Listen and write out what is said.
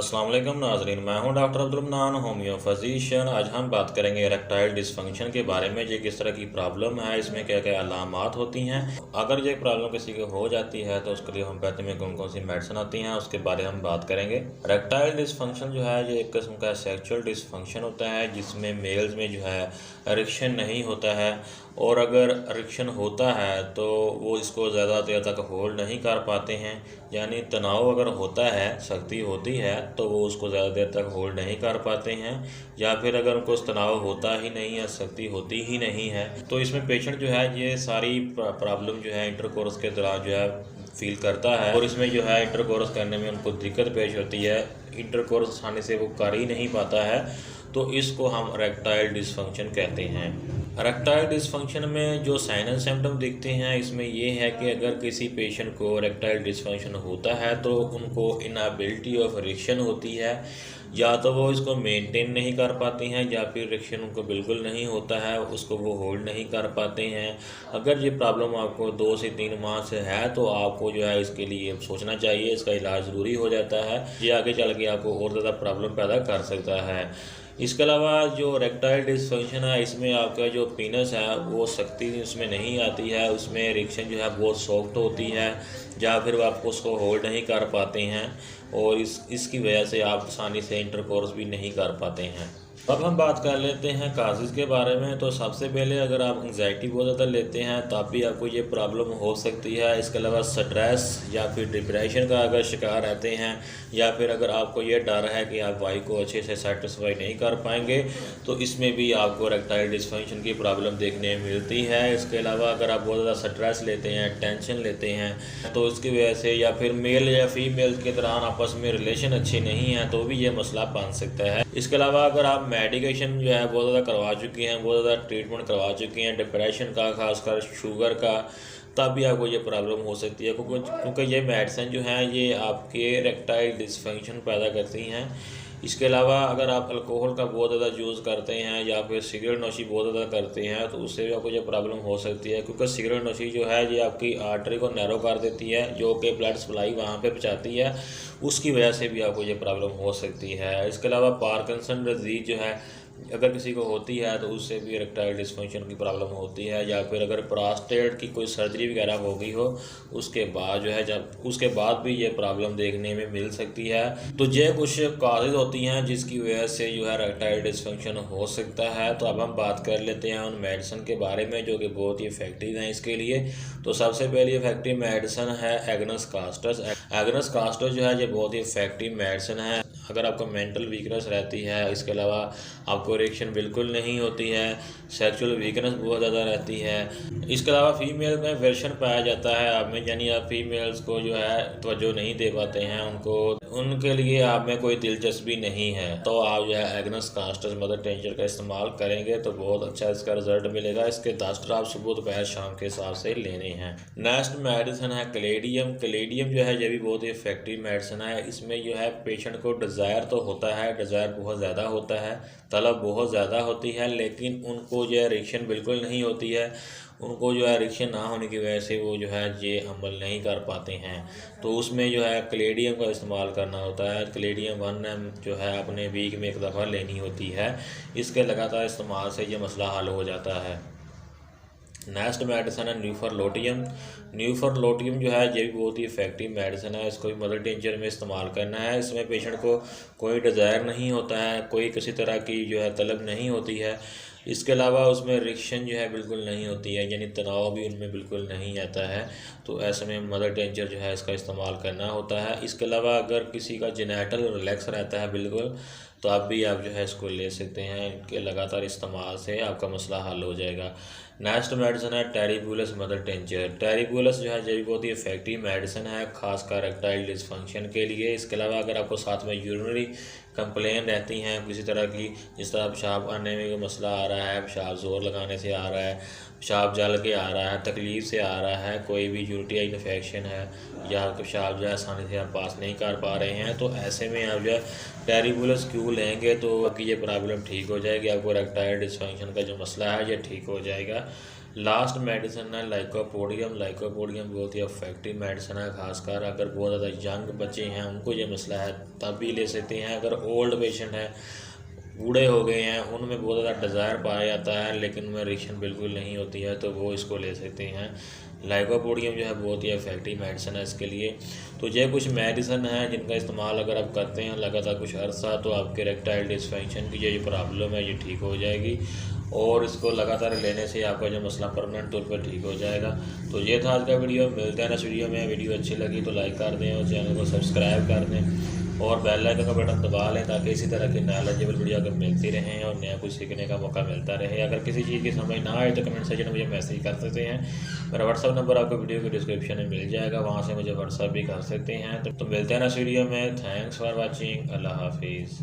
अस्सलाम वालेकुम नाज़रीन, मैं हूं doctor Abdul mannan, homeo physician. आज हम बात करेंगे इरेक्टाइल डिसफंक्शन के बारे में। ये किस तरह की प्रॉब्लम है, इसमें क्या क्या अलामात होती हैं। अगर ये प्रॉब्लम किसी को हो जाती है तो उसके लिए होम्योपैथी में कौन कौन सी मेडिसिन आती हैं, उसके बारे में हम बात करेंगे। इरेक्टाइल डिसफंक्शन जो है ये एक किस्म का सेक्सुअल डिसफंक्शन होता है जिसमें मेल्स में जो है इरेक्शन नहीं होता है, और अगर इरेक्शन होता है तो वो इसको ज़्यादा देर तक होल्ड नहीं कर पाते हैं। यानी तनाव अगर होता है, सख्ती होती है, तो वो उसको ज़्यादा देर तक होल्ड नहीं कर पाते हैं। या फिर अगर उनको तनाव होता ही नहीं है, सख्ती होती ही नहीं है, तो इसमें पेशेंट जो है ये सारी प्रॉब्लम जो है इंटरकोर्स के दौरान जो है फील करता है, और इसमें जो है इंटरकोर्स करने में उनको दिक्कत पेश होती है। इंटरकोर्स आसानी से वो कर ही नहीं पाता है, तो इसको हम इरेक्टाइल डिसफंक्शन कहते हैं। इरेक्टाइल डिसफंक्शन में जो साइन एंड सिम्टम दिखते हैं, इसमें ये है कि अगर किसी पेशेंट को इरेक्टाइल डिसफंक्शन होता है तो उनको इनएबिलिटी ऑफ इरेक्शन होती है। या तो वो इसको मेंटेन नहीं कर पाते हैं, या फिर इरेक्शन उनको बिल्कुल नहीं होता है, उसको वो होल्ड नहीं कर पाते हैं। अगर ये प्रॉब्लम आपको 2 से 3 माह से है तो आपको जो है इसके लिए सोचना चाहिए, इसका इलाज ज़रूरी हो जाता है। ये आगे चल के आपको और ज़्यादा प्रॉब्लम पैदा कर सकता है। इसके अलावा जो इरेक्टाइल डिसफंक्शन है, इसमें आपका जो पीनस है वो सख्ती उसमें नहीं आती है, उसमें इरेक्शन जो है बहुत सॉफ्ट होती है, या फिर आप उसको होल्ड नहीं कर पाते हैं, और इसकी वजह से आप आसानी से इंटरकोर्स भी नहीं कर पाते हैं। अब हम बात कर लेते हैं काजेज़ के बारे में। तो सबसे पहले अगर आप एंग्जाइटी बहुत ज़्यादा लेते हैं तब भी आपको ये प्रॉब्लम हो सकती है। इसके अलावा स्ट्रेस या फिर डिप्रेशन का अगर शिकार रहते हैं, या फिर अगर आपको ये डर है कि आप वाइफ को अच्छे से सेटिस्फाई नहीं कर पाएंगे, तो इसमें भी आपको इरेक्टाइल डिसफंक्शन की प्रॉब्लम देखने मिलती है। इसके अलावा अगर आप बहुत ज़्यादा स्ट्रेस लेते हैं, टेंशन लेते हैं, तो इसकी वजह से, या फिर मेल या फीमेल के दौरान आपस में रिलेशन अच्छे नहीं हैं, तो भी ये मसला बन सकता है। इसके अलावा अगर आप मेडिकेशन जो है बहुत ज़्यादा करवा चुकी हैं, बहुत ज़्यादा ट्रीटमेंट करवा चुकी हैं डिप्रेशन का, खासकर शुगर का, तब भी आपको ये प्रॉब्लम हो सकती है, क्योंकि ये मेडिसिन जो हैं ये आपके इरेक्टाइल डिसफंक्शन पैदा करती हैं। इसके अलावा अगर आप अल्कोहल का बहुत ज़्यादा यूज़ करते हैं, या फिर सिगरेट नोशी बहुत ज़्यादा करते हैं, तो उससे भी आपको ये प्रॉब्लम हो सकती है, क्योंकि सिगरेट नोशी जो है ये आपकी आर्टरी को नैरो कर देती है, जो कि ब्लड सप्लाई वहाँ पे पहुँचाती है, उसकी वजह से भी आपको ये प्रॉब्लम हो सकती है। इसके अलावा पार्किंसन डिजीज़ जो है अगर किसी को होती है तो उससे भी इरेक्टाइल डिसफंक्शन की प्रॉब्लम होती है। या फिर अगर प्रोस्टेट की कोई सर्जरी वगैरह हो गई हो, उसके बाद जो है जब उसके बाद भी ये प्रॉब्लम देखने में मिल सकती है। तो ये कुछ काजेज़ होती हैं जिसकी वजह से जो है इरेक्टाइल डिसफंक्शन हो सकता है। तो अब हम बात कर लेते हैं उन मेडिसिन के बारे में जो कि बहुत ही इफेक्टिव हैं इसके लिए। तो सबसे पहली इफेक्टिव मेडिसिन है एग्नस कास्टस। एग्नस कास्टस जो है ये बहुत ही इफेक्टिव मेडिसिन है अगर आपको मेंटल वीकनेस रहती है। इसके अलावा आपको इरेक्शन बिल्कुल नहीं होती है, सेक्सुअल वीकनेस बहुत ज़्यादा रहती है। इसके अलावा फीमेल में वर्षण पाया जाता है आप में, यानी आप फीमेल्स को जो है तवज्जो नहीं दे पाते हैं, उनके लिए आप में कोई दिलचस्पी नहीं है, तो आप जो है एग्नस कास्टस मदर टिंचर का इस्तेमाल करेंगे तो बहुत अच्छा इसका रिजल्ट मिलेगा। इसके 10 ड्रॉप सुबह दोपहर शाम के हिसाब से लेने हैं। नेक्स्ट मेडिसिन है कैलेडियम। कैलेडियम जो है ये भी बहुत ही इफेक्टिव मेडिसिन है। इसमें जो है पेशेंट को डिज़ायर तो होता है, डिज़ायर बहुत ज़्यादा होता है, तलब बहुत ज़्यादा होती है, लेकिन उनको जो है इरेक्शन बिल्कुल नहीं होती है। उनको जो है इरेक्शन ना होने की वजह से वो जो है ये अमल नहीं कर पाते हैं, तो उसमें जो है कैलेडियम का इस्तेमाल करना होता है। कैलेडियम 1 mg जो है अपने वीक में एक दफ़ा लेनी होती है। इसके लगातार इस्तेमाल से ये मसला हल हो जाता है। नेक्स्ट मेडिसिन है न्यूफरलोटियम। न्यूफरलोटियम जो है ये भी बहुत ही इफेक्टिव मेडिसिन है। इसको भी मदर टिंचर में इस्तेमाल करना है। इसमें पेशेंट को कोई डिज़ायर नहीं होता है, कोई किसी तरह की जो है तलब नहीं होती है। इसके अलावा उसमें इरेक्शन जो है बिल्कुल नहीं होती है, यानी तनाव भी उनमें बिल्कुल नहीं आता है। तो ऐसे में मदर टिंचर जो है इसका इस्तेमाल करना होता है। इसके अलावा अगर किसी का जेनेटल रिलैक्स रहता है बिल्कुल, तो आप भी आप जो है इसको ले सकते हैं। इनके लगातार इस्तेमाल से आपका मसला हल हो जाएगा। नेक्स्ट मेडिसिन है टेरिबुलस मदर टिंचर। टेरिबुलस जो है ये बहुत ही इफेक्टिव मेडिसिन है, खासकर इरेक्टाइल डिसफंक्शन के लिए। इसके अलावा अगर आपको साथ में यूरिनरी कंप्लेन रहती हैं किसी तरह की, जिस तरह पेशाब आने में कोई मसला आ रहा है, पेशाब ज़ोर लगाने से आ रहा है, पेशाब जल के आ रहा है, तकलीफ़ से आ रहा है, कोई भी यूरिटिया इन्फेक्शन है, या पेशाब जो है आसानी से आप पास नहीं कर पा रहे हैं, तो ऐसे में आप जो है टेरिबुलस क्यू लेंगे तो आपकी ये प्रॉब्लम ठीक हो जाएगी। आपको इरेक्टाइल डिसफंक्शन का जो मसला है ये ठीक हो जाएगा। लास्ट मेडिसिन है लाइकोपोडियम। लाइकोपोडियम बहुत ही इफेक्टिव मेडिसिन है, खासकर अगर बहुत ज़्यादा यंग बच्चे हैं उनको ये मसला है तब भी ले सकते हैं। अगर ओल्ड पेशेंट है, बूढ़े हो गए हैं, उनमें बहुत ज़्यादा डिज़ायर पाया जाता है लेकिन उनमें इरेक्शन बिल्कुल नहीं होती है, तो वो इसको ले सकते हैं। लाइकोपोडियम जो है बहुत ही इफेक्टिव मेडिसिन है इसके लिए। तो ये कुछ मेडिसिन है जिनका इस्तेमाल अगर आप करते हैं लगातार कुछ अर्सा, तो आपके इरेक्टाइल डिसफंक्शन की जो प्रॉब्लम है ये ठीक हो जाएगी और इसको लगातार लेने से आपका जो मसला परमानेंट तौर पर ठीक हो जाएगा। तो ये था आज का वीडियो। मिलते हैं नेक्स्ट वीडियो में। वीडियो अच्छी लगी तो लाइक कर दें और चैनल को सब्सक्राइब कर दें और बेल आइकन का बटन दबा लें ताकि इसी तरह की नॉलेजेबल वीडियो अगर मिलती रहें और नया कुछ सीखने का मौका मिलता रहे। अगर किसी चीज़ की समझ ना आए तो कमेंट सेक्शन में मुझे मैसेज कर सकते हैं। मेरा व्हाट्सअप नंबर आपको वीडियो के डिस्क्रिप्शन में मिल जाएगा, वहाँ से मुझे व्हाट्सअप भी कर सकते हैं। तो मिलते हैं नेक्स्ट वीडियो में। Thanks for watching. अल्लाह हाफिज़।